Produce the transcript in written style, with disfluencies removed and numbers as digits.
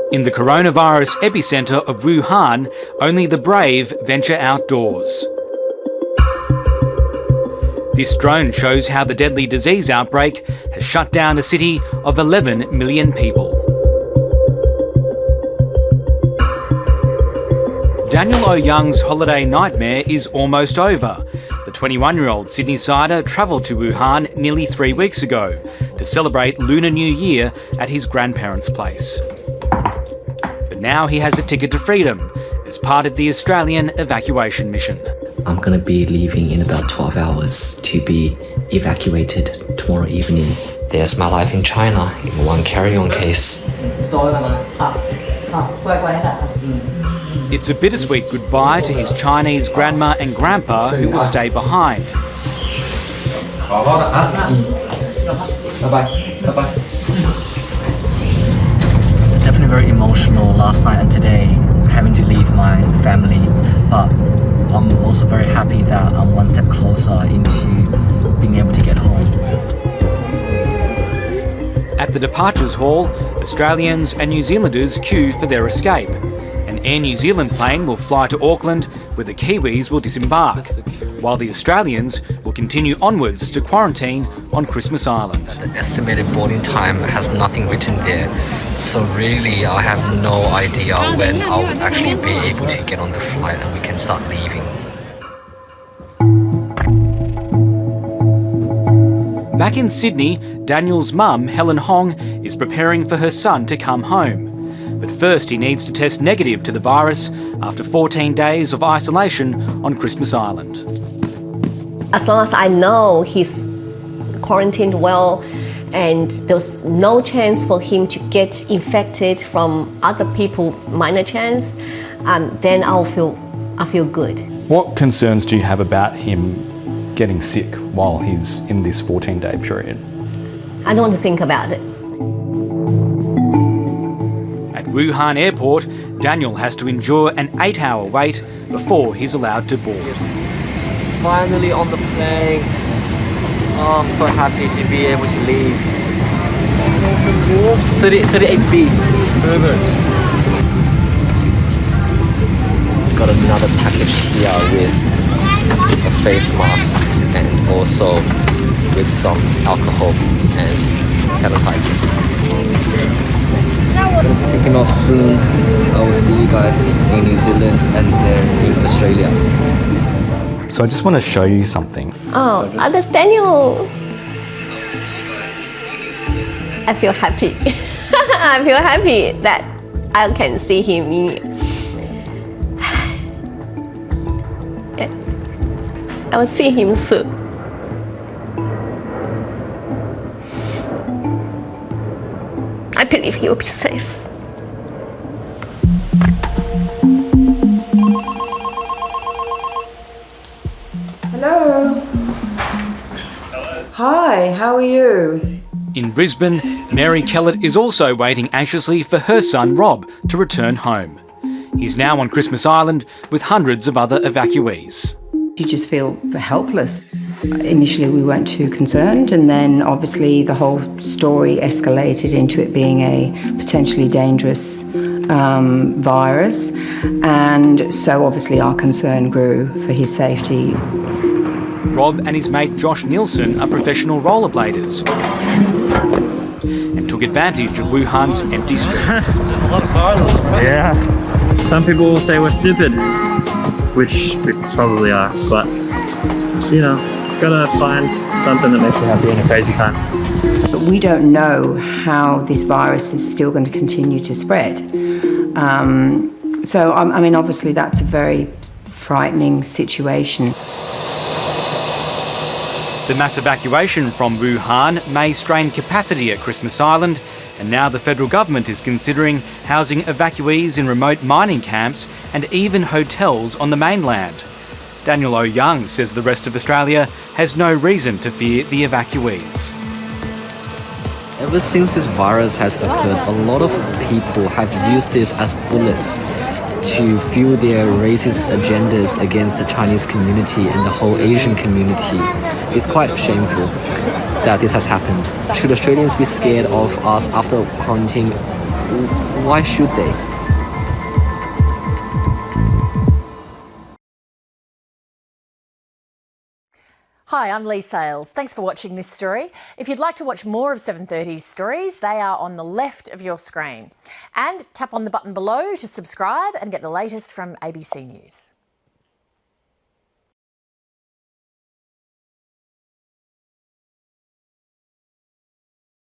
In the coronavirus epicentre of Wuhan, only the brave venture outdoors. This drone shows how the deadly disease outbreak has shut down a city of 11 million people. Daniel Ouyang's holiday nightmare is almost over. The 21-year-old Sydney-sider travelled to Wuhan nearly 3 weeks ago to celebrate Lunar New Year at his grandparents' place. But now he has a ticket to freedom as part of the Australian evacuation mission. I'm going to be leaving in about 12 hours to be evacuated tomorrow evening. There's my life in China in one carry-on case. It's a bittersweet goodbye to his Chinese grandma and grandpa who will stay behind. It's definitely very emotional last night and today, having to leave my family, but I'm also very happy that I'm one step closer into being able to get home. At the departures hall, Australians and New Zealanders queue for their escape. An Air New Zealand plane will fly to Auckland, where the Kiwis will disembark, while the Australians will continue onwards to quarantine on Christmas Island. The estimated boarding time has nothing written there, so really I have no idea when I'll actually be able to get on the flight and we can start leaving. Back in Sydney, Daniel's mum, Helen Hong, is preparing for her son to come home. But first he needs to test negative to the virus after 14 days of isolation on Christmas Island. As long as I know he's quarantined well and there's no chance for him to get infected from other people, minor chance, then I feel good. What concerns do you have about him getting sick while he's in this 14-day period? I don't want to think about it. At Wuhan Airport, Daniel has to endure an 8-hour wait before he's allowed to board. Finally on the plane. Oh, I'm so happy to be able to leave. 38B. Got another package here with a face mask and also with some alcohol and sanitizers. Taking off soon. I will see you guys in New Zealand and then in Australia. So I just want to show you something. Oh, that's Daniel. I feel happy. I feel happy that I can see him. I will see him soon. I believe he will be safe. Hello. Hi, how are you? In Brisbane, Mary Kellett is also waiting anxiously for her son Rob to return home. He's now on Christmas Island with hundreds of other evacuees. You just feel helpless. Initially we weren't too concerned, and then obviously the whole story escalated into it being a potentially dangerous virus, and so obviously our concern grew for his safety. Rob and his mate Josh Nielsen are professional rollerbladers and took advantage of Wuhan's empty streets. A lot of cars. Yeah. Some people will say we're stupid, which we probably are, but you know, gotta find something that makes you happy in a crazy time. But we don't know how this virus is still going to continue to spread. So, I mean, obviously that's a very frightening situation. The mass evacuation from Wuhan may strain capacity at Christmas Island, and now the federal government is considering housing evacuees in remote mining camps and even hotels on the mainland. Daniel Ouyang says the rest of Australia has no reason to fear the evacuees. Ever since this virus has occurred, a lot of people have used this as bullets to fuel their racist agendas against the Chinese community and the whole Asian community. It's quite shameful that this has happened. Should Australians be scared of us after quarantining Why should they? Hi, I'm Lee Sales. Thanks for watching this story. If you'd like to watch more of 730's stories, they are on the left of your screen. And tap on the button below to subscribe and get the latest from ABC News.